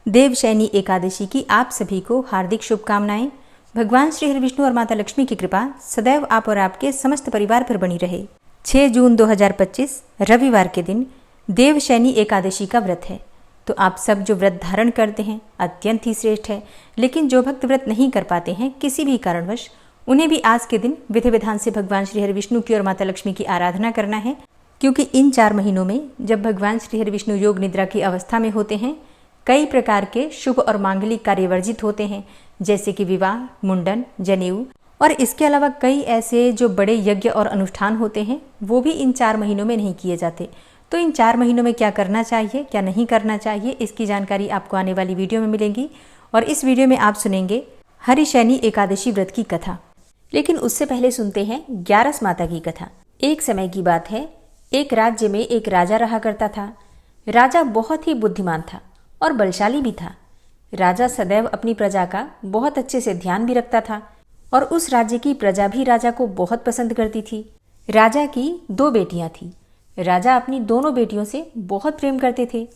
देवशयनी एकादशी की आप सभी को हार्दिक शुभकामनाएं। भगवान श्री हरि विष्णु और माता लक्ष्मी की कृपा सदैव आप और आपके समस्त परिवार पर बनी रहे। 6 जून 2025 रविवार के दिन देवशयनी एकादशी का व्रत है। तो आप सब जो व्रत धारण करते हैं अत्यंत ही श्रेष्ठ है, लेकिन जो भक्त व्रत नहीं कर पाते हैं किसी भी कारणवश, उन्हें भी आज के दिन विधि विधान से भगवान श्री हरि विष्णु की और माता लक्ष्मी की आराधना करना है। क्योंकि इन 4 महीनों में जब भगवान श्री हरि विष्णु योग निद्रा की अवस्था में होते हैं, कई प्रकार के शुभ और मांगलिक कार्य वर्जित होते हैं, जैसे कि विवाह, मुंडन, जनेऊ और इसके अलावा कई ऐसे जो बड़े यज्ञ और अनुष्ठान होते हैं वो भी इन 4 महीनों में नहीं किए जाते। तो इन 4 महीनों में क्या करना चाहिए, क्या नहीं करना चाहिए, इसकी जानकारी आपको आने वाली वीडियो में मिलेगी। और इस वीडियो में आप सुनेंगे हरिशयनी एकादशी व्रत की कथा। लेकिन उससे पहले सुनते हैं ग्यारस माता की कथा। एक समय की बात है, एक राज्य में एक राजा रहा करता था। राजा बहुत ही बुद्धिमान था और बलशाली भी था। राजा सदैव अपनी प्रजा का बहुत अच्छे से ध्यान भी रखता था और उस राज्य की प्रजा भी राजा को बहुत पसंद करती थी। राजा की 2 बेटियां थीं। राजा अपनी दोनों बेटियों से बहुत प्रेम करते थे।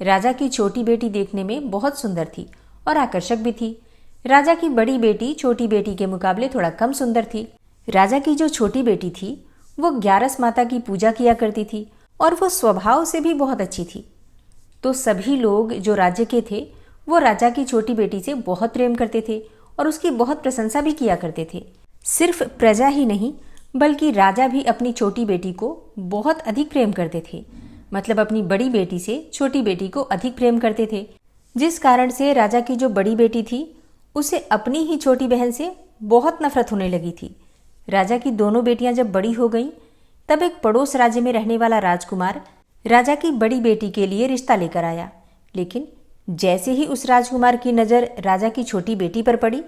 राजा की छोटी बेटी देखने में बहुत सुंदर थी और आकर्षक भी थी। राजा की बड़ी बेटी छोटी बेटी के मुकाबले थोड़ा कम सुंदर थी। राजा की जो छोटी बेटी थी वो ग्यारस माता की पूजा किया करती थी और वो स्वभाव से भी बहुत अच्छी थी। तो सभी लोग जो राज्य के थे वो राजा की छोटी बेटी से बहुत प्रेम करते थे और उसकी बहुत प्रशंसा भी किया करते थे। सिर्फ प्रजा ही नहीं बल्कि राजा भी अपनी छोटी बेटी को बहुत अधिक प्रेम करते थे। मतलब अपनी बड़ी बेटी से छोटी बेटी को अधिक प्रेम करते थे, जिस कारण से राजा की जो बड़ी बेटी थी उसे अपनी ही छोटी बहन से बहुत नफरत होने लगी थी। राजा की दोनों बेटियां जब बड़ी हो गईं, तब एक पड़ोस राज्य में रहने वाला राजकुमार राजा की बड़ी बेटी के लिए रिश्ता लेकर आया। लेकिन जैसे ही उस राजकुमार की नज़र राजा की छोटी बेटी पर पड़ी,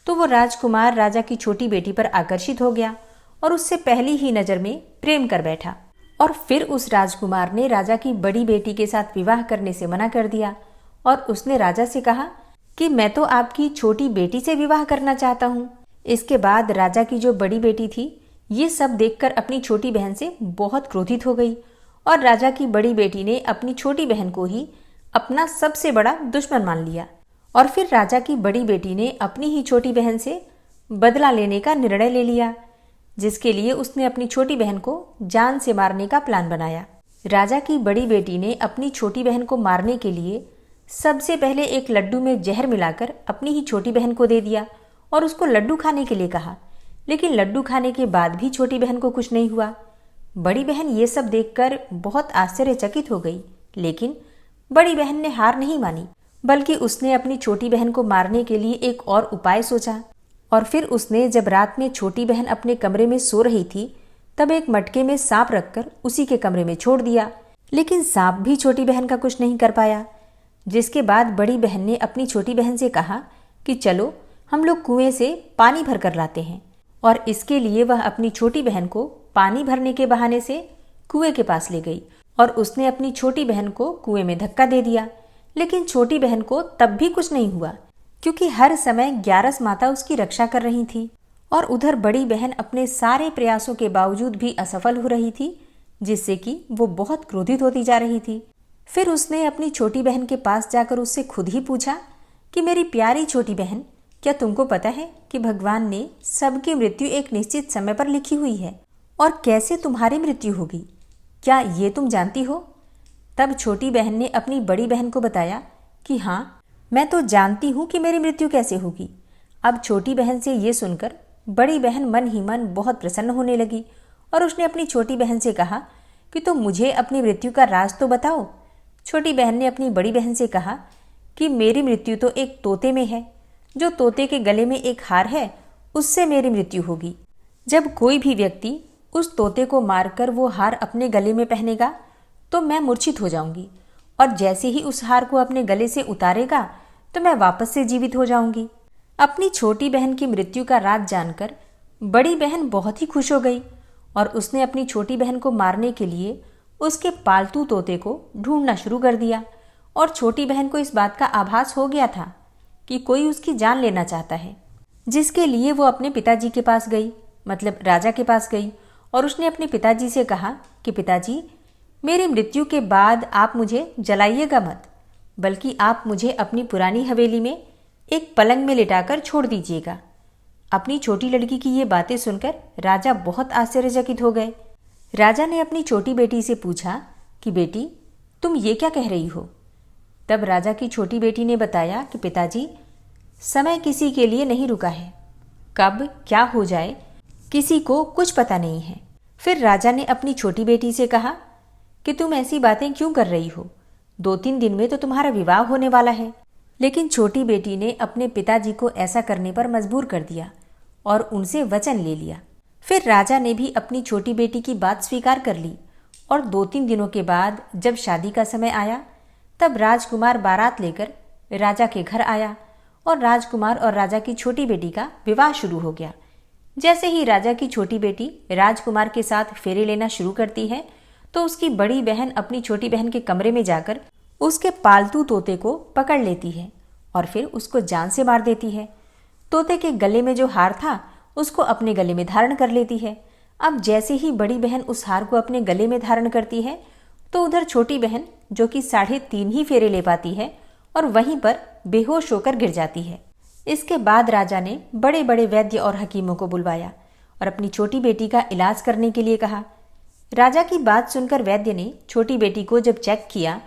तो वो राजकुमार राजा की छोटी बेटी पर आकर्षित हो गया और उससे पहली ही नज़र में प्रेम कर बैठा। और फिर उस राजकुमार ने राजा की बड़ी बेटी के साथ विवाह करने से मना कर दिया और उसने राजा से कहा कि मैं तो आपकी छोटी बेटी से विवाह करना चाहता हूँ। इसके बाद राजा की जो बड़ी बेटी थी ये सब देखकर अपनी छोटी बहन से बहुत क्रोधित हो गई और राजा की बड़ी बेटी ने अपनी छोटी बहन को ही अपना सबसे बड़ा दुश्मन मान लिया। और फिर राजा की बड़ी बेटी ने अपनी ही छोटी बहन से बदला लेने का निर्णय ले लिया, जिसके लिए उसने अपनी छोटी बहन को जान से मारने का प्लान बनाया। राजा की बड़ी बेटी ने अपनी छोटी बहन को मारने के लिए सबसे पहले एक लड्डू में जहर मिलाकर अपनी ही छोटी बहन को दे दिया और उसको लड्डू खाने के लिए कहा। लेकिन लड्डू खाने के बाद भी छोटी बहन को कुछ नहीं हुआ। बड़ी बहन ये सब देखकर बहुत आश्चर्यचकित हो गई, लेकिन बड़ी बहन ने हार नहीं मानी, बल्कि उसने अपनी छोटी बहन को मारने के लिए एक और उपाय सोचा। और फिर उसने जब रात में छोटी बहन अपने कमरे में सो रही थी, तब एक मटके में सांप रखकर उसी के कमरे में छोड़ दिया। लेकिन सांप भी छोटी बहन का कुछ नहीं कर पाया। जिसके बाद बड़ी बहन ने अपनी छोटी बहन से कहा कि चलो हम लोग कुएं से पानी भर कर लाते हैं। और इसके लिए वह अपनी छोटी बहन को पानी भरने के बहाने से कुएं के पास ले गई और उसने अपनी छोटी बहन को कुएं में धक्का दे दिया। लेकिन छोटी बहन को तब भी कुछ नहीं हुआ, क्योंकि हर समय ग्यारस माता उसकी रक्षा कर रही थी। और उधर बड़ी बहन अपने सारे प्रयासों के बावजूद भी असफल हो रही थी, जिससे कि वो बहुत क्रोधित होती जा रही थी। फिर उसने अपनी छोटी बहन के पास जाकर उससे खुद ही पूछा कि मेरी प्यारी छोटी बहन, क्या तुमको पता है कि भगवान ने सबकी मृत्यु एक निश्चित समय पर लिखी हुई है, और कैसे तुम्हारी मृत्यु होगी, क्या ये तुम जानती हो? तब छोटी बहन ने अपनी बड़ी बहन को बताया कि हाँ, मैं तो जानती हूँ कि मेरी मृत्यु कैसे होगी। अब छोटी बहन से ये सुनकर बड़ी बहन मन ही मन बहुत प्रसन्न होने लगी और उसने अपनी छोटी बहन से कहा कि तुम मुझे अपनी मृत्यु का राज तो बताओ। छोटी बहन ने अपनी बड़ी बहन से कहा कि मेरी मृत्यु तो एक तोते में है। जो तोते के गले में एक हार है, उससे मेरी मृत्यु होगी। जब कोई भी व्यक्ति उस तोते को मारकर वो हार अपने गले में पहनेगा तो मैं मूर्छित हो जाऊंगी, और जैसे ही उस हार को अपने गले से उतारेगा तो मैं वापस से जीवित हो जाऊंगी। अपनी छोटी बहन की मृत्यु का राज जानकर बड़ी बहन बहुत ही खुश हो गई और उसने अपनी छोटी बहन को मारने के लिए उसके पालतू तोते को ढूंढना शुरू कर दिया। और छोटी बहन को इस बात का आभास हो गया था कि कोई उसकी जान लेना चाहता है, जिसके लिए वो अपने पिताजी के पास गई, मतलब राजा के पास गई, और उसने अपने पिताजी से कहा कि पिताजी, मेरी मृत्यु के बाद आप मुझे जलाइएगा मत, बल्कि आप मुझे अपनी पुरानी हवेली में एक पलंग में लिटाकर छोड़ दीजिएगा। अपनी छोटी लड़की की ये बातें सुनकर राजा बहुत आश्चर्यचकित हो गए। राजा ने अपनी छोटी बेटी से पूछा कि बेटी, तुम ये क्या कह रही हो? तब राजा की छोटी बेटी ने बताया कि पिताजी, समय किसी के लिए नहीं रुका है, कब क्या हो जाए किसी को कुछ पता नहीं है। फिर राजा ने अपनी छोटी बेटी से कहा कि तुम ऐसी बातें क्यों कर रही हो? 2-3 दिन में तो तुम्हारा विवाह होने वाला है। लेकिन छोटी बेटी ने अपने पिताजी को ऐसा करने पर मजबूर कर दिया और उनसे वचन ले लिया। फिर राजा ने भी अपनी छोटी बेटी की बात स्वीकार कर ली और 2-3 दिनों के बाद जब शादी का समय आया तब राजकुमार बारात लेकर राजा के घर आया और राजकुमार और राजा की छोटी बेटी का विवाह शुरू हो गया। जैसे ही राजा की छोटी बेटी राजकुमार के साथ फेरे लेना शुरू करती है तो उसकी बड़ी बहन अपनी छोटी बहन के कमरे में जाकर उसके पालतू तोते को पकड़ लेती है और फिर उसको जान से मार देती है। तोते के गले में जो हार था उसको अपने गले में धारण कर लेती है। अब जैसे ही बड़ी बहन उस हार को अपने गले में धारण करती है तो उधर छोटी बहन, जो कि 3.5 ही फेरे ले पाती है, और वहीं पर बेहोश होकर गिर जाती है। इसके बाद राजा ने बड़े बड़े वैद्य और हकीमों को बुलवाया और अपनी छोटी बेटी का इलाज करने के लिए कहा। राजा की बात सुनकर वैद्य ने छोटी बेटी को जब चेक किया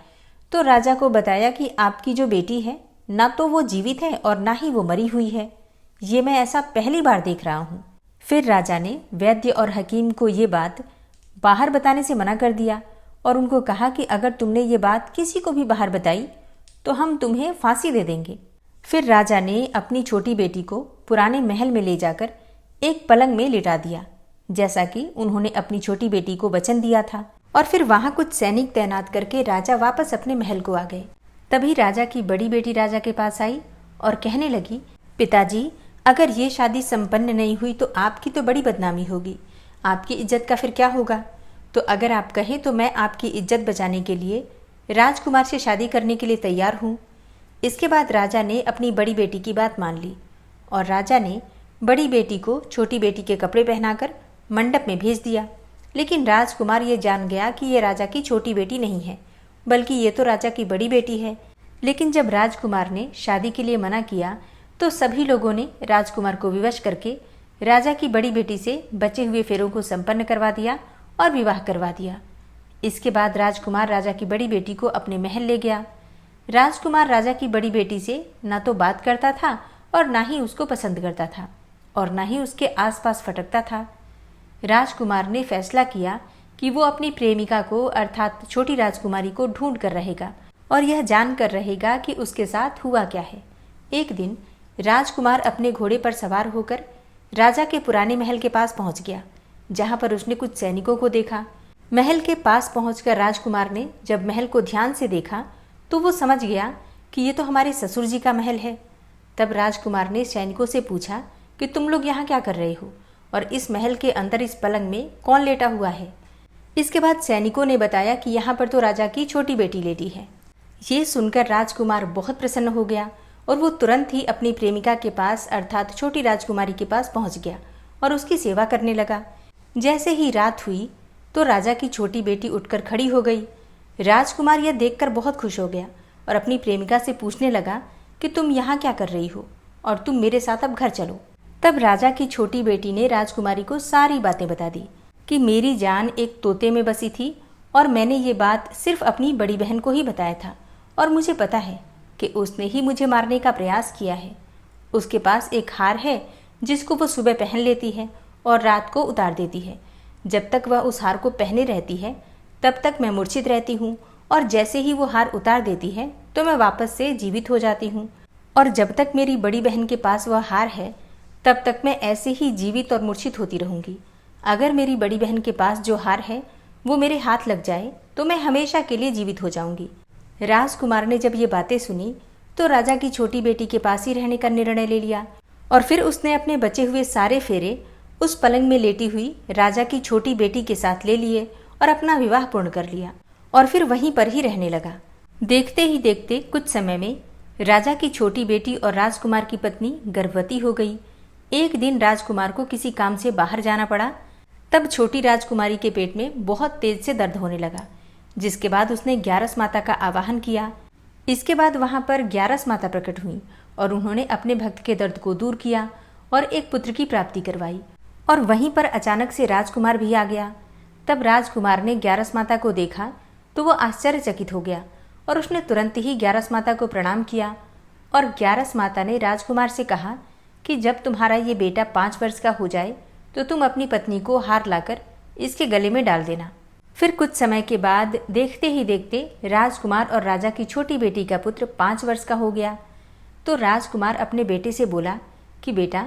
तो राजा को बताया कि आपकी जो बेटी है ना तो वो जीवित है और ना ही वो मरी हुई है। ये मैं ऐसा पहली बार देख रहा हूँ। फिर राजा ने वैद्य और हकीम को ये बात बाहर बताने से मना कर दिया और उनको कहा कि अगर तुमने ये बात किसी को भी बाहर बताई तो हम तुम्हें फांसी दे देंगे। फिर राजा ने अपनी छोटी बेटी को पुराने महल में ले जाकर एक पलंग में लिटा दिया, जैसा कि उन्होंने अपनी छोटी बेटी को वचन दिया था। और फिर वहां कुछ सैनिक तैनात करके राजा वापस अपने महल को आ गए। तभी राजा की बड़ी बेटी राजा के पास आई और कहने लगी, पिताजी, अगर ये शादी संपन्न नहीं हुई तो आपकी तो बड़ी बदनामी होगी, आपकी इज्जत का फिर क्या होगा? तो अगर आप कहें तो मैं आपकी इज्जत बचाने के लिए राजकुमार से शादी करने के लिए तैयार हूँ। इसके बाद राजा ने अपनी बड़ी बेटी की बात मान ली और राजा ने बड़ी बेटी को छोटी बेटी के कपड़े पहनाकर मंडप में भेज दिया। लेकिन राजकुमार ये जान गया कि ये राजा की छोटी बेटी नहीं है, बल्कि ये तो राजा की बड़ी बेटी है। लेकिन जब राजकुमार ने शादी के लिए मना किया तो सभी लोगों ने राजकुमार को विवश करके राजा की बड़ी बेटी से बचे हुए फेरों को संपन्न करवा दिया और विवाह करवा दिया। इसके बाद राजकुमार राजा की बड़ी बेटी को अपने महल ले गया। राजकुमार राजा की बड़ी बेटी से ना तो बात करता था और ना ही उसको पसंद करता था और ना ही उसके आसपास फटकता था। राजकुमार ने फैसला किया कि वो अपनी प्रेमिका को अर्थात छोटी राजकुमारी को ढूंढ कर रहेगा और यह जान कर रहेगा कि उसके साथ हुआ क्या है। एक दिन राजकुमार अपने घोड़े पर सवार होकर राजा के पुराने महल के पास पहुंच गया, जहां पर उसने कुछ सैनिकों को देखा। महल के पास पहुंचकर राजकुमार ने जब महल को ध्यान से देखा तो वो समझ गया कि ये तो हमारे ससुर जी का महल है। तब राजकुमार ने सैनिकों से पूछा कि तुम लोग यहाँ क्या कर रहे हो और इस महल के अंदर इस पलंग में कौन लेटा हुआ है? इसके बाद सैनिकों ने बताया कि यहाँ पर तो राजा की छोटी बेटी लेटी है। ये सुनकर राजकुमार बहुत प्रसन्न हो गया और वो तुरंत ही अपनी प्रेमिका के पास अर्थात छोटी राजकुमारी के पास पहुँच गया और उसकी सेवा करने लगा। जैसे ही रात हुई तो राजा की छोटी बेटी उठकर खड़ी हो गई। राजकुमार यह देखकर बहुत खुश हो गया और अपनी प्रेमिका से पूछने लगा कि तुम यहाँ क्या कर रही हो और तुम मेरे साथ अब घर चलो। तब राजा की छोटी बेटी ने राजकुमारी को सारी बातें बता दी कि मेरी जान एक तोते में बसी थी और मैंने ये बात सिर्फ अपनी बड़ी बहन को ही बताया था और मुझे पता है कि उसने ही मुझे मारने का प्रयास किया है। उसके पास एक हार है जिसको वो सुबह पहन लेती है और रात को उतार देती है। जब तक वह उस हार को पहने रहती है तब तक मैं मूर्छित रहती हूँ और जैसे ही वो हार उतार देती है तो मैं वापस से जीवित हो जाती हूँ और जब तक मेरी बड़ी बहन के पास वह हार है तब तक मैं ऐसे ही जीवित और मूर्छित होती रहूँगी। अगर मेरी बड़ी बहन के पास जो हार है वो मेरे हाथ लग जाए तो मैं हमेशा के लिए जीवित हो जाऊँगी। राजकुमार ने जब ये बातें सुनी तो राजा की छोटी बेटी के पास ही रहने का निर्णय ले लिया और फिर उसने अपने बचे हुए सारे फेरे उस पलंग में लेटी हुई राजा की छोटी बेटी के साथ ले लिए और अपना विवाह पूर्ण कर लिया और फिर वहीं पर ही रहने लगा। देखते ही देखते कुछ समय में राजा की छोटी बेटी और राजकुमार की पत्नी गर्भवती हो गई। एक दिन राजकुमार को किसी काम से बाहर जाना पड़ा। तब छोटी राजकुमारी के पेट में बहुत तेज से दर्द होने लगा, जिसके बाद उसने ग्यारस माता का आवाहन किया। इसके बाद वहां पर 11 माता प्रकट हुई और उन्होंने अपने भक्त के दर्द को दूर किया और एक पुत्र की प्राप्ति करवाई। और वहीं पर अचानक से राजकुमार भी आ गया। तब राजकुमार ने 11 माता को देखा तो वो आश्चर्यचकित हो गया और उसने तुरंत ही 11 माता को प्रणाम किया। और 11 माता ने राजकुमार से कहा कि जब तुम्हारा ये बेटा 5 वर्ष का हो जाए तो तुम अपनी पत्नी को हार लाकर इसके गले में डाल देना। फिर कुछ समय के बाद देखते ही देखते राजकुमार और राजा की छोटी बेटी का पुत्र 5 वर्ष का हो गया। तो राजकुमार अपने बेटे से बोला कि बेटा,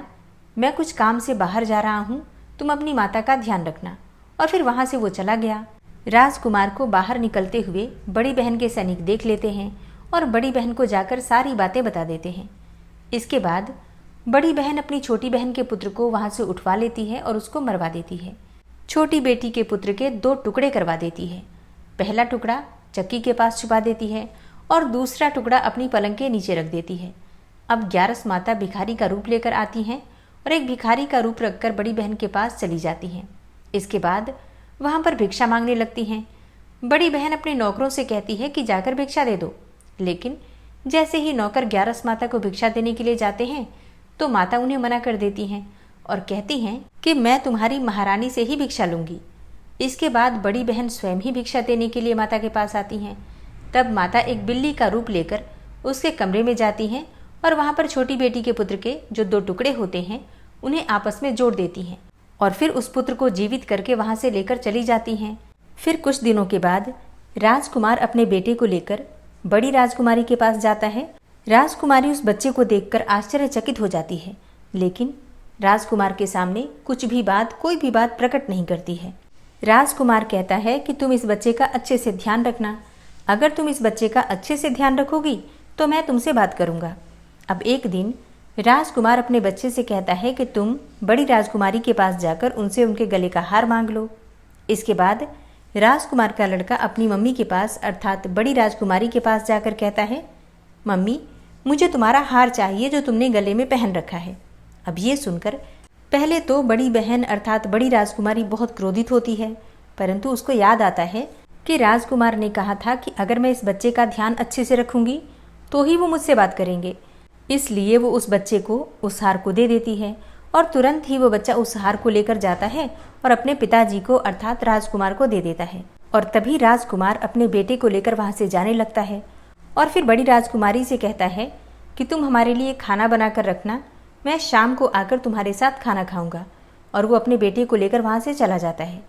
मैं कुछ काम से बाहर जा रहा हूँ, तुम अपनी माता का ध्यान रखना। और फिर वहाँ से वो चला गया। राजकुमार को बाहर निकलते हुए बड़ी बहन के सैनिक देख लेते हैं और बड़ी बहन को जाकर सारी बातें बता देते हैं। इसके बाद बड़ी बहन अपनी छोटी बहन के पुत्र को वहाँ से उठवा लेती है और उसको मरवा देती है। छोटी बेटी के पुत्र के 2 टुकड़े करवा देती है। पहला टुकड़ा चक्की के पास छुपा देती है और दूसरा टुकड़ा अपनी पलंग के नीचे रख देती है। अब 11 माता भिखारी का रूप लेकर आती हैं और एक भिखारी का रूप रखकर बड़ी बहन के पास चली जाती हैं। इसके बाद वहाँ पर भिक्षा मांगने लगती हैं। बड़ी बहन अपने नौकरों से कहती है कि जाकर भिक्षा दे दो, लेकिन जैसे ही नौकर 11 माता को भिक्षा देने के लिए जाते हैं तो माता उन्हें मना कर देती हैं और कहती हैं कि मैं तुम्हारी महारानी से ही भिक्षा लूंगी। इसके बाद बड़ी बहन स्वयं ही भिक्षा देने के लिए माता के पास आती हैं। तब माता एक बिल्ली का रूप लेकर उसके कमरे में जाती हैं और वहाँ पर छोटी बेटी के पुत्र के जो 2 टुकड़े होते हैं उन्हें आपस में जोड़ देती हैं और फिर उस पुत्र को जीवित करके वहाँ से लेकर चली जाती हैं। फिर कुछ दिनों के बाद राजकुमार अपने बेटे को लेकर बड़ी राजकुमारी के पास जाता है। राजकुमारी उस बच्चे को देखकर आश्चर्यचकित हो जाती है, लेकिन राजकुमार के सामने कोई भी बात प्रकट नहीं करती है। राजकुमार कहता है कि तुम इस बच्चे का अच्छे से ध्यान रखना। अगर तुम इस बच्चे का अच्छे से ध्यान रखोगी तो मैं तुमसे बात करूंगा। अब एक दिन राजकुमार अपने बच्चे से कहता है कि तुम बड़ी राजकुमारी के पास जाकर उनसे उनके गले का हार मांग लो। इसके बाद राजकुमार का लड़का अपनी मम्मी के पास अर्थात बड़ी राजकुमारी के पास जाकर कहता है, मम्मी, मुझे तुम्हारा हार चाहिए जो तुमने गले में पहन रखा है। अब ये सुनकर पहले तो बड़ी बहन अर्थात बड़ी राजकुमारी बहुत क्रोधित होती है, परंतु उसको याद आता है कि राजकुमार ने कहा था कि अगर मैं इस बच्चे का ध्यान अच्छे से रखूंगी तो ही वो मुझसे बात करेंगे। इसलिए वो उस बच्चे को उस हार को दे देती है और तुरंत ही वो बच्चा उस हार को लेकर जाता है और अपने पिताजी को अर्थात राजकुमार को दे देता है। और तभी राजकुमार अपने बेटे को लेकर वहाँ से जाने लगता है और फिर बड़ी राजकुमारी से कहता है कि तुम हमारे लिए खाना बनाकर रखना, मैं शाम को आकर तुम्हारे साथ खाना खाऊंगा। और वो अपने बेटे को लेकर वहाँ से चला जाता है।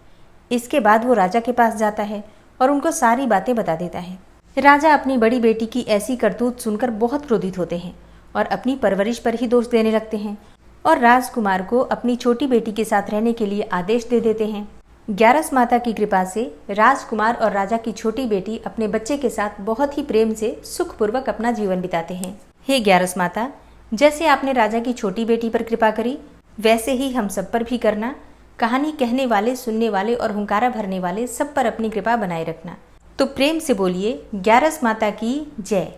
इसके बाद वो राजा के पास जाता है और उनको सारी बातें बता देता है। राजा अपनी बड़ी बेटी की ऐसी करतूत सुनकर बहुत क्रोधित होते हैं और अपनी परवरिश पर ही दोष देने लगते हैं और राजकुमार को अपनी छोटी बेटी के साथ रहने के लिए आदेश दे देते हैं। 11 माता की कृपा से राजकुमार और राजा की छोटी बेटी अपने बच्चे के साथ बहुत ही प्रेम से सुखपूर्वक अपना जीवन बिताते हैं। हे 11 माता, जैसे आपने राजा की छोटी बेटी पर कृपा करी वैसे ही हम सब पर भी करना। कहानी कहने वाले, सुनने वाले और हुंकारा भरने वाले सब पर अपनी कृपा बनाए रखना। तो प्रेम से बोलिए 11 माता की जय।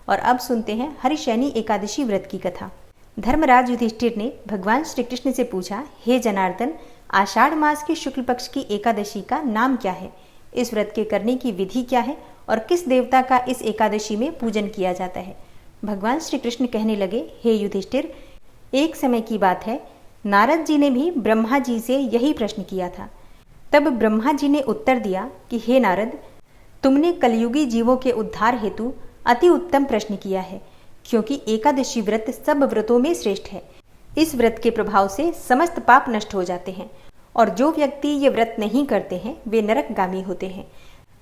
और अब सुनते हैं हरिशयनी एकादशी व्रत की कथा। धर्मराज युधिष्ठिर ने भगवान श्री कृष्ण से पूछा, हे जनार्दन, आषाढ़ मास की शुक्ल पक्ष की एकादशी का नाम क्या है? इस व्रत के करने की विधि क्या है और किस देवता का इस एकादशी में पूजन किया जाता है? भगवान श्री कृष्ण कहने लगे, हे युधिष्ठिर, एक समय की बात है, नारद जी ने भी ब्रह्मा जी से यही प्रश्न किया था। तब ब्रह्मा जी ने उत्तर दिया कि हे नारद, तुमने कलयुगी जीवों के उद्धार हेतु अति उत्तम प्रश्न किया है, क्योंकि एकादशी व्रत सब व्रतों में श्रेष्ठ है। इस व्रत के प्रभाव से समस्त पाप नष्ट हो जाते हैं और जो व्यक्ति ये व्रत नहीं करते हैं वे नरकगामी होते हैं।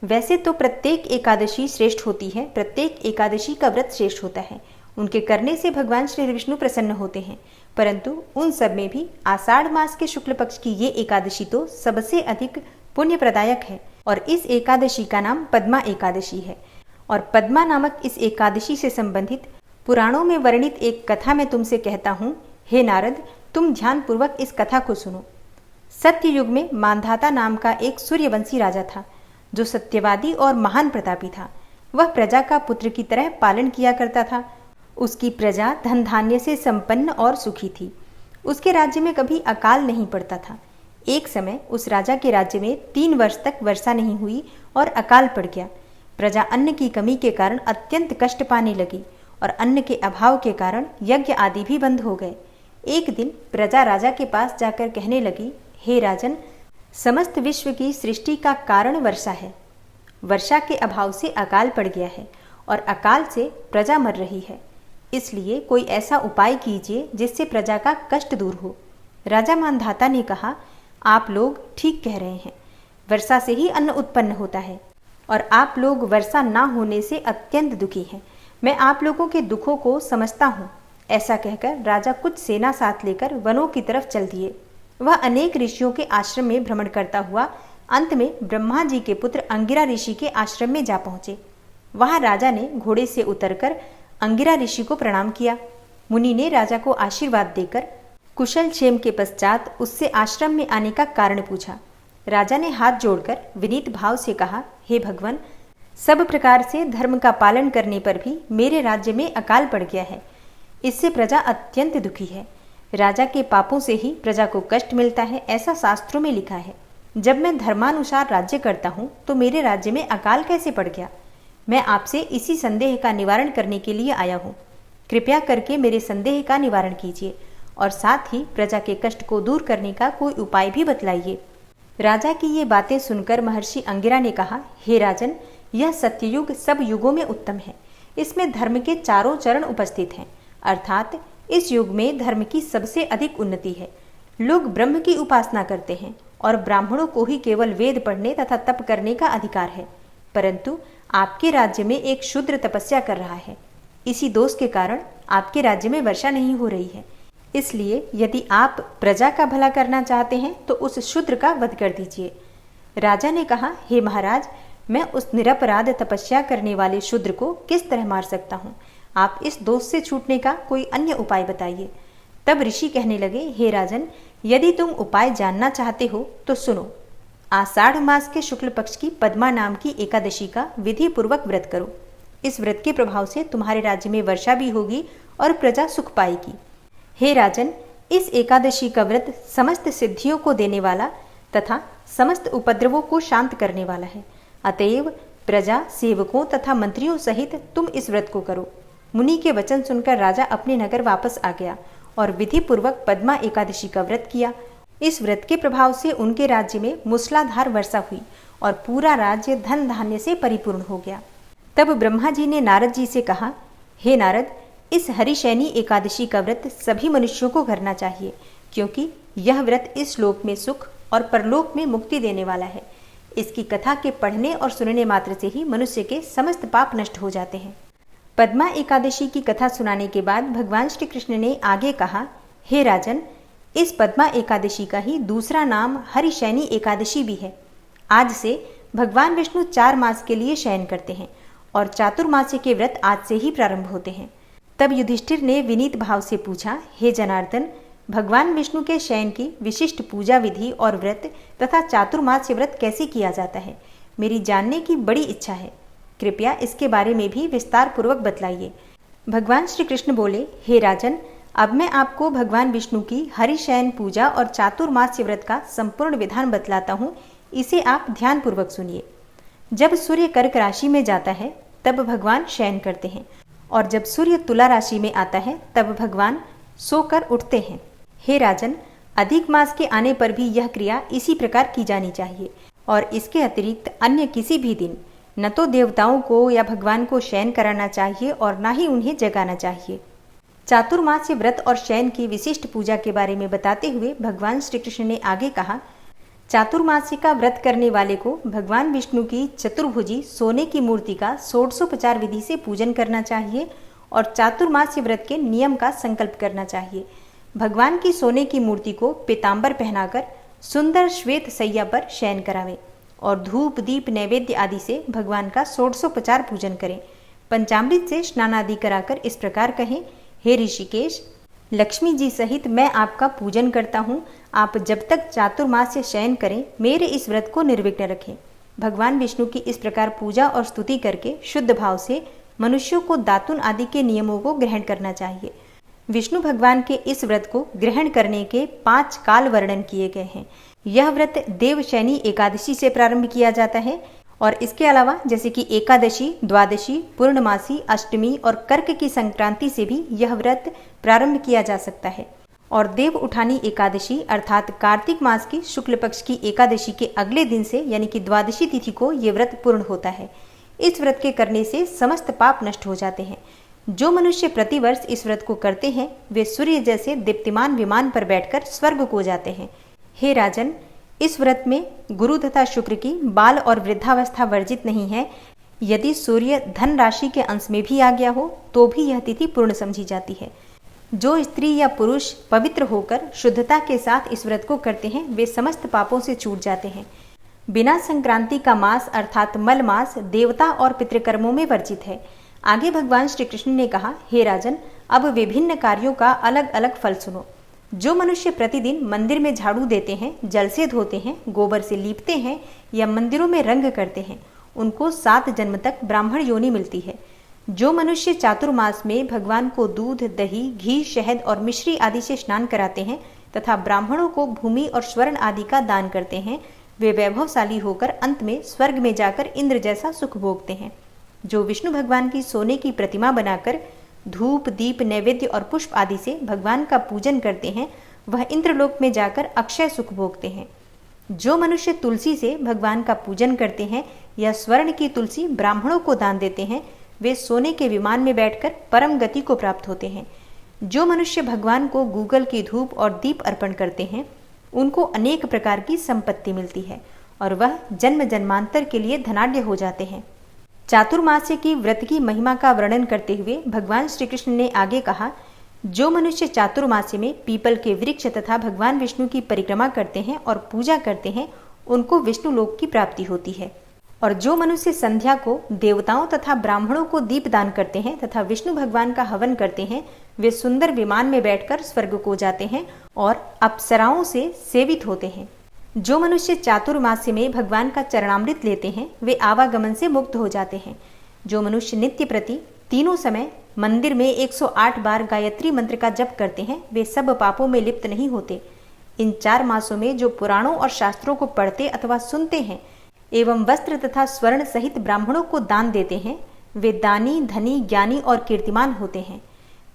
वैसे तो प्रत्येक एकादशी श्रेष्ठ होती है, प्रत्येक एकादशी का व्रत श्रेष्ठ होता है, उनके करने से भगवान श्री विष्णु प्रसन्न होते हैं, परंतु उन सब में भी आषाढ़ मास के शुक्ल पक्ष की ये एकादशी तो सबसे अधिक पुण्य प्रदायक है और इस एकादशी का नाम पद्मा एकादशी है। और पद्मा नामक इस एकादशी से संबंधित पुराणों में वर्णित एक कथा मैं तुमसे कहता हूँ। हे नारद, तुम ध्यान पूर्वक इस कथा को सुनो। सत्य युग में मांधाता नाम का एक सूर्यवंशी राजा था, जो सत्यवादी और महान प्रतापी था। वह प्रजा का पुत्र की तरह पालन किया करता था। उसकी प्रजा धन धान्य से संपन्न और सुखी थी। उसके राज्य में कभी अकाल नहीं पड़ता था। एक समय उस राजा के राज्य में 3 वर्ष तक वर्षा नहीं हुई और अकाल पड़ गया। प्रजा अन्न की कमी के कारण अत्यंत कष्ट पाने लगी और अन्न के अभाव के कारण यज्ञ आदि भी बंद हो गए। एक दिन प्रजा राजा के पास जाकर कहने लगी, हे राजन, समस्त विश्व की सृष्टि का कारण वर्षा है। वर्षा के अभाव से अकाल पड़ गया है और अकाल से प्रजा मर रही है। इसलिए कोई ऐसा उपाय कीजिए जिससे प्रजा का कष्ट दूर हो। राजा मानधाता ने कहा, आप लोग ठीक कह रहे हैं, वर्षा से ही अन्न उत्पन्न होता है और आप लोग वर्षा ना होने से अत्यंत दुखी हैं। मैं आप लोगों के दुखों को समझता हूँ। ऐसा कहकर राजा कुछ सेना साथ लेकर वनों की तरफ चल दिए। वह अनेक ऋषियों के आश्रम में भ्रमण करता हुआ अंत में ब्रह्मा जी के पुत्र अंगिरा ऋषि के आश्रम में जा पहुंचे। वहां राजा ने घोड़े से उतरकर अंगिरा ऋषि को प्रणाम किया। मुनि ने राजा को आशीर्वाद देकर कुशल क्षेम के पश्चात उससे आश्रम में आने का कारण पूछा। राजा ने हाथ जोड़कर विनीत भाव से कहा, हे भगवान, सब प्रकार से धर्म का पालन करने पर भी मेरे राज्य में अकाल पड़ गया है। इससे प्रजा अत्यंत दुखी है। राजा के पापों से ही प्रजा को कष्ट मिलता है, ऐसा शास्त्रों में लिखा है। जब मैं धर्मानुसार राज्य करता हूँ तो मेरे राज्य में अकाल कैसे पड़ गया? मैं आपसे इसी संदेह का निवारण करने के लिए आया हूँ। कृपया करके मेरे संदेह का निवारण कीजिए और साथ ही प्रजा के कष्ट को दूर करने का कोई उपाय भी बतलाइए। राजा की ये बातें सुनकर महर्षि अंगिरा ने कहा, हे राजन, यह सत्ययुग सब युगों में उत्तम है। इसमें धर्म के चारों चरण उपस्थित हैं, अर्थात इस युग में धर्म की सबसे अधिक उन्नति है। लोग ब्रह्म की उपासना करते हैं और ब्राह्मणों को ही केवल वेद पढ़ने तथा तप करने का अधिकार है, परंतु आपके राज्य में एक शूद्र तपस्या कर रहा है। इसी दोष के कारण आपके राज्य में वर्षा नहीं हो रही है। इसलिए यदि आप प्रजा का भला करना चाहते हैं तो उस शूद्र का वध कर दीजिए। राजा ने कहा, हे महाराज, मैं उस निरपराध तपस्या करने वाले शूद्र को किस तरह मार सकता हूँ? आप इस दोष से छूटने का कोई अन्य उपाय बताइए। तब ऋषि कहने लगे, हे राजन, यदि तुम उपाय जानना चाहते हो तो सुनो। आषाढ़ मास के शुक्ल पक्ष की पद्मा नाम की एकादशी का विधि पूर्वक व्रत करो। इस व्रत के प्रभाव से तुम्हारे राज्य में वर्षा भी होगी और प्रजा सुख पाएगी। हे राजन, इस एकादशी का व्रत समस्त सिद्धियों को देने वाला तथा समस्त उपद्रवों को शांत करने वाला है। अतएव प्रजा, सेवकों तथा मंत्रियों सहित तुम इस व्रत को करो। मुनि के वचन सुनकर राजा अपने नगर वापस आ गया और विधि पूर्वक पद्मा एकादशी का व्रत किया। इस व्रत के प्रभाव से उनके राज्य में मूसलाधार वर्षा हुई और पूरा राज्य धन धान्य से परिपूर्ण हो गया। तब ब्रह्मा जी ने नारद जी से कहा, हे नारद, इस हरिशयनी एकादशी का व्रत सभी मनुष्यों को करना चाहिए, क्योंकि यह व्रत इस लोक में सुख और परलोक में मुक्ति देने वाला है। इसकी कथा के पढ़ने और सुनने मात्र से ही मनुष्य के समस्त पाप नष्ट हो जाते हैं। पद्मा एकादशी की कथा सुनाने के बाद भगवान श्री कृष्ण ने आगे कहा, हे राजन, इस पद्मा एकादशी का ही दूसरा नाम हरिशयनी एकादशी भी है। आज से भगवान विष्णु 4 मास के लिए शयन करते हैं और चातुर्मास्य के व्रत आज से ही प्रारंभ होते हैं। तब युधिष्ठिर ने विनीत भाव से पूछा, हे जनार्दन, भगवान विष्णु के शयन की विशिष्ट पूजा विधि और व्रत तथा चातुर्मास्य व्रत कैसे किया जाता है? मेरी जानने की बड़ी इच्छा है। कृपया इसके बारे में भी विस्तार पूर्वक बतलाइए। भगवान श्री कृष्ण बोले, हे राजन, अब मैं आपको भगवान विष्णु की हरिशयन पूजा और चातुर्मास्य व्रत का संपूर्ण विधान बतलाता हूँ। इसे आप ध्यान पूर्वक सुनिए। जब सूर्य कर्क राशि में जाता है तब भगवान शयन करते हैं और जब सूर्य तुला राशि में आता है तब भगवान सोकर उठते हैं। हे राजन, अधिक मास के आने पर भी यह क्रिया इसी प्रकार की जानी चाहिए और इसके अतिरिक्त अन्य किसी भी दिन न तो देवताओं को या भगवान को शयन कराना चाहिए और न ही उन्हें जगाना चाहिए। चातुर्मास्य व्रत और शयन की विशिष्ट पूजा के बारे में बताते हुए भगवान श्री कृष्ण ने आगे कहा, चातुर्मास्य का व्रत करने वाले को भगवान विष्णु की चतुर्भुजी सोने की मूर्ति का षोडशोपचार विधि से पूजन करना चाहिए और चातुर्मास्य व्रत के नियम का संकल्प करना चाहिए। भगवान की सोने की मूर्ति को पीताम्बर पहनाकर सुंदर श्वेत सैया पर शयन करावें और धूप दीप नैवेद्य आदि से भगवान का षोडशोपचार पूजन करें। पंचामृत से स्नान आदि कराकर इस प्रकार कहें, हे ऋषिकेश, लक्ष्मी जी सहित मैं आपका पूजन करता हूँ। आप जब तक चातुर्मास्य शयन करें मेरे इस व्रत को निर्विघ्न रखें। भगवान विष्णु की इस प्रकार पूजा और स्तुति करके शुद्ध भाव से मनुष्यों को दातुन आदि के नियमों को ग्रहण करना चाहिए। विष्णु भगवान के इस व्रत को ग्रहण करने के 5 काल वर्णन किए गए हैं। यह व्रत देवशयनी एकादशी से प्रारंभ किया जाता है और इसके अलावा जैसे कि एकादशी, द्वादशी, पूर्णमासी, अष्टमी और कर्क की संक्रांति से भी यह व्रत प्रारंभ किया जा सकता है। और देव उठानी एकादशी अर्थात कार्तिक मास की शुक्ल पक्ष की एकादशी के अगले दिन से यानी कि द्वादशी तिथि को ये व्रत पूर्ण होता है। इस व्रत के करने से समस्त पाप नष्ट हो जाते हैं। जो मनुष्य प्रतिवर्ष इस व्रत को करते हैं वे सूर्य जैसे दीप्तिमान विमान पर बैठकर स्वर्ग को जाते हैं। हे राजन, इस व्रत में गुरु तथा शुक्र की बाल और वृद्धावस्था वर्जित नहीं है। यदि सूर्य धन राशि के अंश में भी आ गया हो तो भी यह तिथि पूर्ण समझी जाती है। जो स्त्री या पुरुष पवित्र होकर शुद्धता के साथ इस व्रत को करते हैं वे समस्त पापों से छूट जाते हैं। बिना संक्रांति का मास अर्थात मल मास देवता और पितृकर्मों में वर्जित है। आगे भगवान श्री कृष्ण ने कहा, हे राजन, अब विभिन्न कार्यों का अलग अलग फल सुनो। जो मनुष्य प्रतिदिन मंदिर में झाड़ू देते हैं, जल से धोते हैं, गोबर से लीपते हैं या मंदिरों में रंग करते हैं, उनको 7 जन्म तक ब्राह्मण योनि मिलती है। जो मनुष्य चातुर्मास में भगवान को दूध, दही, घी, शहद और मिश्री आदि से स्नान कराते हैं तथा ब्राह्मणों को भूमि और स्वर्ण आदि का दान करते हैं, वे वैभवशाली होकर अंत में स्वर्ग में जाकर इंद्र जैसा सुख भोगते हैं। जो विष्णु भगवान की सोने की प्रतिमा बनाकर धूप, दीप, नैवेद्य और पुष्प आदि से भगवान का पूजन करते हैं, वह इंद्रलोक में जाकर अक्षय सुख भोगते हैं। जो मनुष्य तुलसी से भगवान का पूजन करते हैं या स्वर्ण की तुलसी ब्राह्मणों को दान देते हैं, वे सोने के विमान में बैठकर परम गति को प्राप्त होते हैं। जो मनुष्य भगवान को गूगल की धूप और दीप अर्पण करते हैं, उनको अनेक प्रकार की संपत्ति मिलती है और वह जन्म जन्मांतर के लिए धनाढ्य हो जाते हैं। चातुर्मास्य की व्रत की महिमा का वर्णन करते हुए भगवान श्री कृष्ण ने आगे कहा, जो मनुष्य चातुर्मास्य में पीपल के वृक्ष तथा भगवान विष्णु की परिक्रमा करते हैं और पूजा करते हैं, उनको विष्णु लोक की प्राप्ति होती है। और जो मनुष्य संध्या को देवताओं तथा ब्राह्मणों को दीप दान करते हैं तथा विष्णु भगवान का हवन करते हैं, वे सुंदर विमान में बैठकर स्वर्ग को जाते हैं और अप्सराओं से सेवित होते हैं। जो मनुष्य चातुर्मास्य में भगवान का चरणामृत लेते हैं, वे आवागमन से मुक्त हो जाते हैं। जो मनुष्य नित्य प्रति तीनों समय मंदिर में 108 बार गायत्री मंत्र का जप करते हैं, वे सब पापों में लिप्त नहीं होते। इन 4 मासों में जो पुराणों और शास्त्रों को पढ़ते अथवा सुनते हैं एवं वस्त्र तथा स्वर्ण सहित ब्राह्मणों को दान देते हैं, वे दानी, धनी, ज्ञानी और कीर्तिमान होते हैं।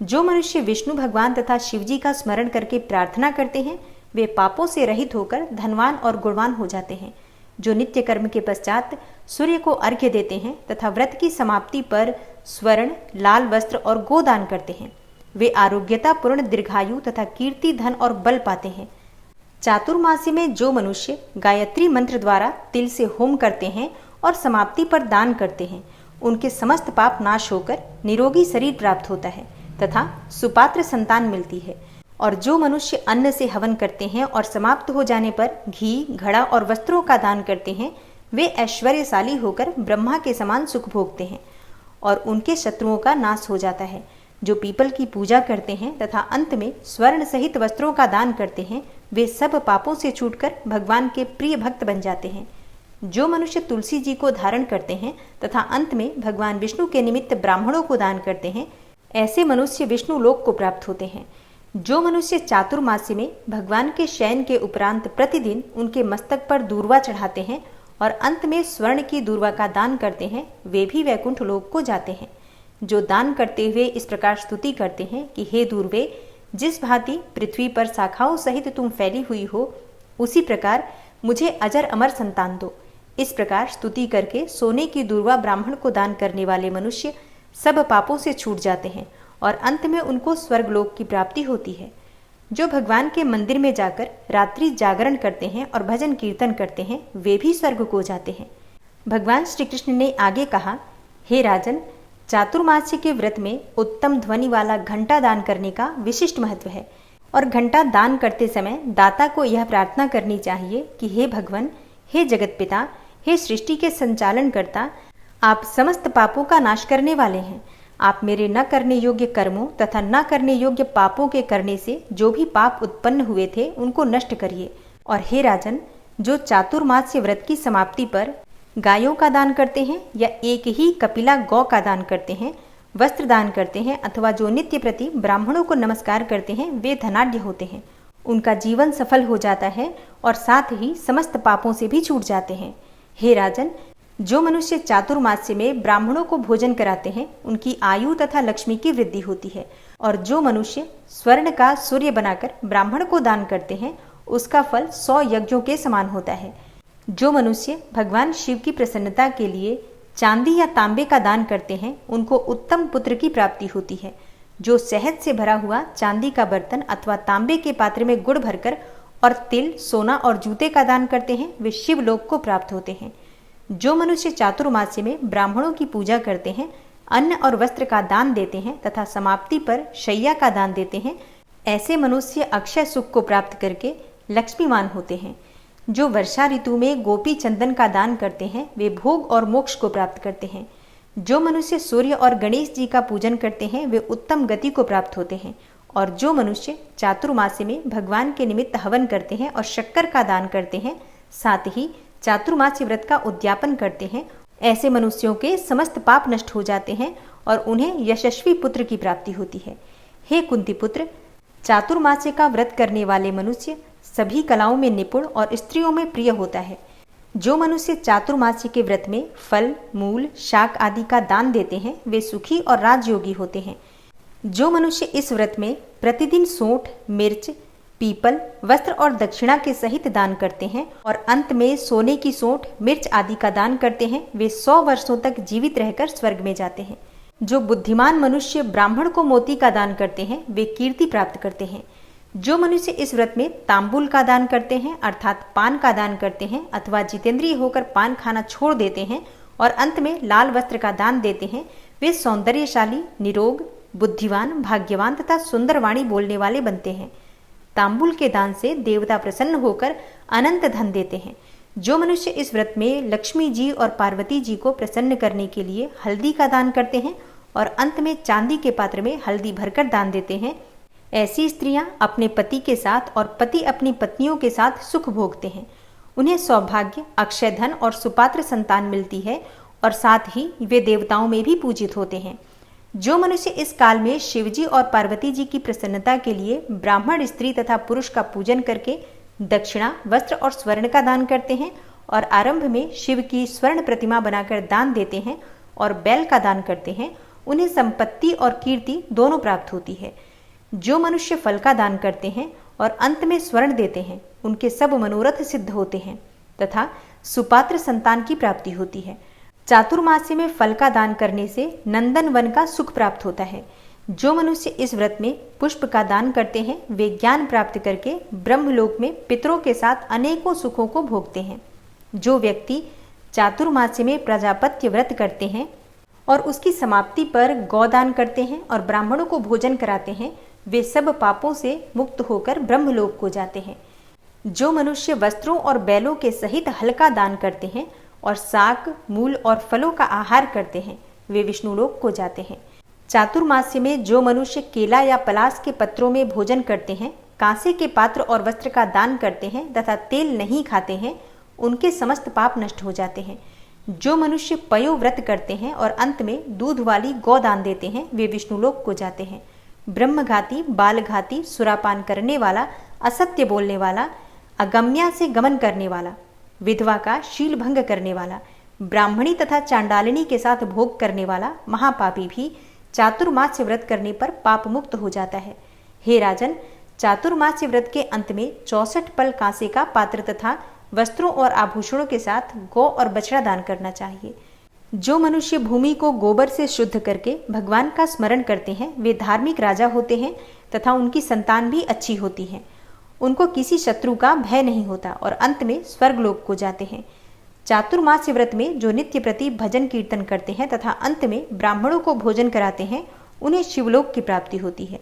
जो मनुष्य विष्णु भगवान तथा शिवजी का स्मरण करके प्रार्थना करते हैं, वे पापों से रहित होकर धनवान और गुणवान हो जाते हैं। जो नित्य कर्म के पश्चात सूर्य को अर्घ्य देते हैं तथा व्रत की समाप्ति पर स्वर्ण, लाल वस्त्र और गोदान करते हैं, वे आरोग्यता पूर्ण दीर्घायु तथा कीर्ति, धन और बल पाते हैं। चातुर्मासी में जो मनुष्य गायत्री मंत्र द्वारा तिल से होम करते हैं और समाप्ति पर दान करते हैं, उनके समस्त पाप नाश होकर निरोगी शरीर प्राप्त होता है तथा सुपात्र संतान मिलती है। और जो मनुष्य अन्न से हवन करते हैं और समाप्त हो जाने पर घी, घड़ा और वस्त्रों का दान करते हैं, वे ऐश्वर्यशाली होकर ब्रह्मा के समान सुख भोगते हैं और उनके शत्रुओं का नाश हो जाता है। जो पीपल की पूजा करते हैं तथा अंत में स्वर्ण सहित वस्त्रों का दान करते हैं, वे सब पापों से छूटकर भगवान के प्रिय भक्त बन जाते हैं। जो मनुष्य तुलसी जी को धारण करते हैं तथा अंत में भगवान विष्णु के निमित्त ब्राह्मणों को दान करते हैं, ऐसे मनुष्य विष्णु लोक को प्राप्त होते हैं। जो मनुष्य चातुर्मासी में भगवान के शयन के उपरांत प्रतिदिन उनके मस्तक पर दूर्वा चढ़ाते हैं और अंत में स्वर्ण की दूर्वा का दान करते हैं, वे भी वैकुंठ लोक को जाते हैं। जो दान करते हुए इस प्रकार स्तुति करते हैं कि हे दूर्वे, जिस भांति पृथ्वी पर शाखाओं सहित तुम फैली हुई हो, उसी प्रकार मुझे अजर अमर संतान दो। इस प्रकार स्तुति करके सोने की दूर्वा ब्राह्मण को दान करने वाले मनुष्य सब पापों से छूट जाते हैं और अंत में उनको स्वर्गलोक की प्राप्ति होती है। जो भगवान के मंदिर में जाकर रात्रि जागरण करते हैं और भजन कीर्तन करते हैं, वे भी स्वर्ग को जाते हैं। भगवान श्री कृष्ण ने आगे कहा, हे राजन, चातुर्मास्य के व्रत में उत्तम ध्वनि वाला घंटा दान करने का विशिष्ट महत्व है और घंटा दान करते समय दाता को यह प्रार्थना करनी चाहिए कि हे भगवान, हे जगत पिता, हे सृष्टि के संचालन करता, आप समस्त पापों का नाश करने वाले हैं। आप मेरे न करने योग्य कर्मों तथा न करने योग्य पापों के करने से जो भी पाप उत्पन्न हुए थे उनको नष्ट करिए। और हे राजन, जो चातुर्मास्य व्रत की समाप्ति पर गायों का दान करते हैं या एक ही कपिला गौ का दान करते हैं, वस्त्र दान करते हैं अथवा जो नित्य प्रति ब्राह्मणों को नमस्कार करते हैं, वे धनाढ्य होते हैं। उनका जीवन सफल हो जाता है और साथ ही समस्त पापों से भी छूट जाते हैं। हे राजन, जो मनुष्य चातुर्मास्य में ब्राह्मणों को भोजन कराते हैं उनकी आयु तथा लक्ष्मी की वृद्धि होती है, और जो मनुष्य स्वर्ण का सूर्य बनाकर ब्राह्मण को दान करते हैं उसका फल 100 यज्ञों के समान होता है। जो मनुष्य भगवान शिव की प्रसन्नता के लिए चांदी या तांबे का दान करते हैं उनको उत्तम पुत्र की प्राप्ति होती है। जो शहद से भरा हुआ चांदी का बर्तन अथवा तांबे के पात्र में गुड़ भरकर और तिल, सोना और जूते का दान करते हैं वे शिवलोक को प्राप्त होते हैं। जो मनुष्य चातुर्मास्य में ब्राह्मणों की पूजा करते हैं, अन्न और वस्त्र का दान देते हैं तथा समाप्ति पर शैया का दान देते हैं, ऐसे मनुष्य अक्षय सुख को प्राप्त करके लक्ष्मीवान होते हैं। जो वर्षा ऋतु में गोपी चंदन का दान करते हैं वे भोग और मोक्ष को प्राप्त करते हैं। जो मनुष्य सूर्य और गणेश जी का पूजन करते हैं वे उत्तम गति को प्राप्त होते हैं। और जो मनुष्य चातुर्मास्य में भगवान के निमित्त हवन करते हैं और शक्कर का दान करते हैं, साथ ही चातुर्मास्य व्रत का उद्यापन करते हैं, ऐसे मनुष्यों के समस्त पाप नष्ट हो जाते हैं और उन्हें यशस्वी पुत्र की प्राप्ति होती है। हे कुंती पुत्र, चातुर्मास्य का व्रत करने वाले मनुष्य सभी कलाओं में निपुण और स्त्रियों में प्रिय होता है। जो मनुष्य चातुर्मास्य के व्रत में फल, मूल, शाक आदि का दान देते हैं वे सुखी और राजयोगी होते हैं। जो मनुष्य इस व्रत में प्रतिदिन सोंठ, मिर्च, पीपल, वस्त्र और दक्षिणा के सहित दान करते हैं और अंत में सोने की सोंठ, मिर्च आदि का दान करते हैं वे 100 वर्षों तक जीवित रहकर स्वर्ग में जाते हैं। जो बुद्धिमान मनुष्य ब्राह्मण को मोती का दान करते हैं वे कीर्ति प्राप्त करते हैं। जो मनुष्य इस व्रत में तांबुल का दान करते हैं अर्थात पान का दान करते हैं अथवा जितेंद्रिय होकर पान खाना छोड़ देते हैं और अंत में लाल वस्त्र का दान देते हैं वे सौंदर्यशाली, निरोग, बुद्धिवान, भाग्यवान तथा सुंदर वाणी बोलने वाले बनते हैं। तांबुल के दान से देवता प्रसन्न होकर अनंत धन देते हैं। जो मनुष्य इस व्रत में लक्ष्मी जी और पार्वती जी को प्रसन्न करने के लिए हल्दी का दान करते हैं और अंत में चांदी के पात्र में हल्दी भरकर दान देते हैं, ऐसी स्त्रियां अपने पति के साथ और पति अपनी पत्नियों के साथ सुख भोगते हैं। उन्हें सौभाग्य, अक्षय धन और सुपात्र संतान मिलती है और साथ ही वे देवताओं में भी पूजित होते हैं। जो मनुष्य इस काल में शिवजी और पार्वती जी की प्रसन्नता के लिए ब्राह्मण, स्त्री तथा पुरुष का पूजन करके दक्षिणा, वस्त्र और स्वर्ण का दान करते हैं और आरंभ में शिव की स्वर्ण प्रतिमा बनाकर दान देते हैं और बैल का दान करते हैं, उन्हें संपत्ति और कीर्ति दोनों प्राप्त होती है। जो मनुष्य फल का दान करते हैं और अंत में स्वर्ण देते हैं उनके सब मनोरथ सिद्ध होते हैं तथा सुपात्र संतान की प्राप्ति होती है। चातुर्मास्य में फल का दान करने से नंदन वन का सुख प्राप्त होता है। जो मनुष्य इस व्रत में पुष्प का दान करते हैं वे ज्ञान प्राप्त करके ब्रह्मलोक में पितरों के साथ अनेकों सुखों को भोगते हैं। जो व्यक्ति चातुर्मास्य में प्रजापत्य व्रत करते हैं और उसकी समाप्ति पर गौदान करते हैं और ब्राह्मणों को भोजन कराते हैं वे सब पापों से मुक्त होकर ब्रह्मलोक को जाते हैं। जो मनुष्य वस्त्रों और बैलों के सहित हल्का दान करते हैं और साग, मूल और फलों का आहार करते हैं वे विष्णुलोक को जाते हैं। चातुर्मास्य में जो मनुष्य केला या पलास के पत्रों में भोजन करते हैं, कांसे के पात्र और वस्त्र का दान करते हैं तथा तेल नहीं खाते हैं, उनके समस्त पाप नष्ट हो जाते हैं। जो मनुष्य पयो व्रत करते हैं और अंत में दूध वाली गौ दान देते हैं वे विष्णुलोक को जाते हैं। ब्रह्मघाती, बालघाती, सुरापान करने वाला, असत्य बोलने वाला, अगम्या से गमन करने वाला, विधवा का शील भंग करने वाला, ब्राह्मणी तथा चांडालिनी के साथ भोग करने वाला महापापी भी चातुर्मास्य व्रत करने पर पाप मुक्त हो जाता है। हे राजन, चातुर्मास्य व्रत के अंत में 64 पल कांसे का पात्र तथा वस्त्रों और आभूषणों के साथ गौ और बछड़ा दान करना चाहिए। जो मनुष्य भूमि को गोबर से शुद्ध करके भगवान का स्मरण करते हैं वे धार्मिक राजा होते हैं तथा उनकी संतान भी अच्छी होती है। उनको किसी शत्रु का भय नहीं होता और अंत में स्वर्गलोक को जाते हैं। चातुर्मास्य व्रत में जो नित्य प्रति भजन कीर्तन करते हैं तथा अंत में ब्राह्मणों को भोजन कराते हैं उन्हें शिवलोक की प्राप्ति होती है।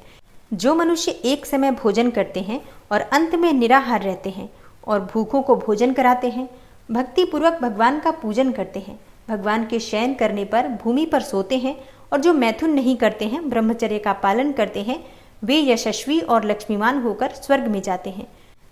जो मनुष्य एक समय भोजन करते हैं और अंत में निराहार रहते हैं और भूखों को भोजन कराते हैं, भक्ति पूर्वक भगवान का पूजन करते हैं, भगवान के शयन करने पर भूमि पर सोते हैं और जो मैथुन नहीं करते हैं, ब्रह्मचर्य का पालन करते हैं, वे यशस्वी और लक्ष्मीवान होकर स्वर्ग में जाते हैं।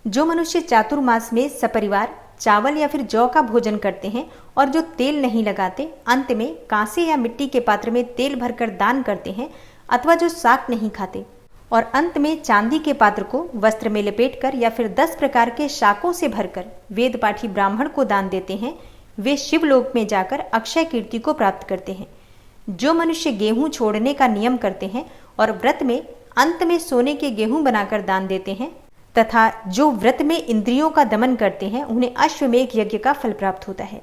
जो मनुष्य चातुर्मास में सपरिवार चावल या फिर जौ का भोजन करते हैं और जो तेल नहीं लगाते, अंत में कांसे या मिट्टी के पात्र में तेल भरकर दान करते हैं, अथवा जो शाक नहीं खाते और अंत में चांदी के पात्र को वस्त्र में लपेटकर या फिर 10 प्रकार के शाकों से भरकर वेद पाठी ब्राह्मण को दान देते हैं, वे शिवलोक में जाकर अक्षय कीर्ति को प्राप्त करते हैं। जो मनुष्य गेहूं छोड़ने का नियम करते हैं और व्रत में अंत में सोने के गेहूं बनाकर दान देते हैं तथा जो व्रत में इंद्रियों का दमन करते हैं, उन्हें अश्वमेघ यज्ञ का फल प्राप्त होता है।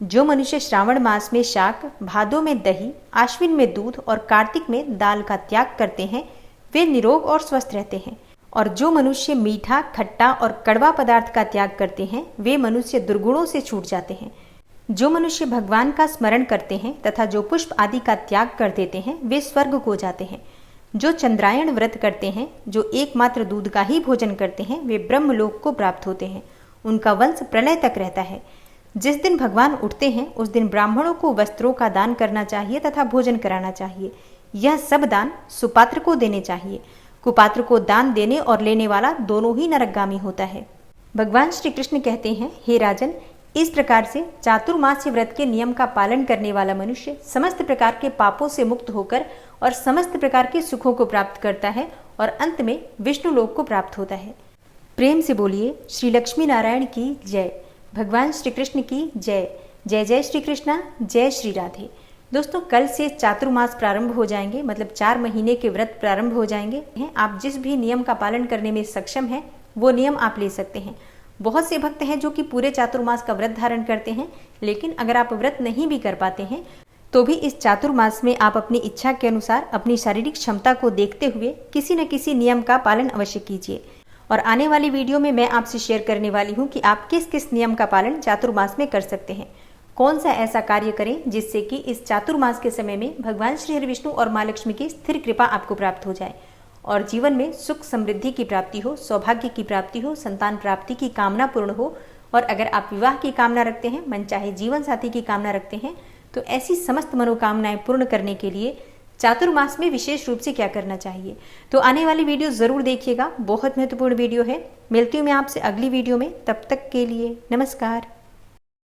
जो मनुष्य श्रावण मास में शाक, भादों में दही, आश्विन में दूध और कार्तिक में दाल का त्याग करते हैं, वे निरोग और स्वस्थ रहते हैं। और जो मनुष्य मीठा, खट्टा और कड़वा पदार्थ का त्याग करते हैं, वे मनुष्य दुर्गुणों से छूट जाते हैं। जो मनुष्य भगवान का स्मरण करते हैं तथा जो पुष्प आदि का त्याग कर देते हैं, वे स्वर्ग को जाते हैं। जो चंद्रायण व्रत करते हैं, जो एकमात्र दूध का ही भोजन करते हैं, वे ब्रह्मलोक को प्राप्त होते हैं। उनका वंश प्रलय तक रहता है। जिस दिन भगवान उठते हैं, उस दिन ब्राह्मणों को वस्त्रों का दान करना चाहिए तथा भोजन कराना चाहिए। यह सब दान सुपात्र को देने चाहिए। कुपात्र को दान देने और लेने वाला दोनों ही नरकगामी होता है। भगवान श्री कृष्ण कहते हैं, हे राजन, इस प्रकार से चातुर्मास्य व्रत के नियम का पालन करने वाला मनुष्य समस्त प्रकार के पापों से मुक्त होकर और समस्त प्रकार के सुखों को प्राप्त करता है और अंत में विष्णु लोक को प्राप्त होता है। प्रेम से बोलिए श्री लक्ष्मी नारायण की जय, भगवान श्री कृष्ण की जय। जय जय श्री कृष्णा, जय श्री राधे। दोस्तों, कल से चातुर्मास प्रारंभ हो जाएंगे, मतलब 4 महीने के व्रत प्रारंभ हो जाएंगे। आप जिस भी नियम का पालन करने में सक्षम हैं, वो नियम आप ले सकते हैं। बहुत से भक्त हैं जो कि पूरे चातुर्मास का व्रत धारण करते हैं, लेकिन अगर आप व्रत नहीं भी कर पाते हैं तो भी इस चातुर्मास में आप अपनी इच्छा के अनुसार अपनी शारीरिक क्षमता को देखते हुए किसी न किसी नियम का पालन अवश्य कीजिए। और आने वाली वीडियो में मैं आपसे शेयर करने वाली हूँ कि आप किस किस नियम का पालन चातुर्मास में कर सकते हैं। कौन सा ऐसा कार्य करें जिससे कि इस चातुर्मास के समय में भगवान श्री हरि विष्णु और माँ लक्ष्मी की स्थिर कृपा आपको प्राप्त हो जाए और जीवन में सुख समृद्धि की प्राप्ति हो, सौभाग्य की प्राप्ति हो, संतान प्राप्ति की कामना पूर्ण हो। और अगर आप विवाह की कामना रखते हैं, मनचाहे जीवन साथी की कामना रखते हैं, तो ऐसी समस्त मनोकामनाएं पूर्ण करने के लिए चातुर्मास में विशेष रूप से क्या करना चाहिए, तो आने वाली वीडियो जरूर देखिएगा। बहुत महत्वपूर्ण वीडियो है। मिलती हूँ मैं आपसे अगली वीडियो में। तब तक के लिए नमस्कार।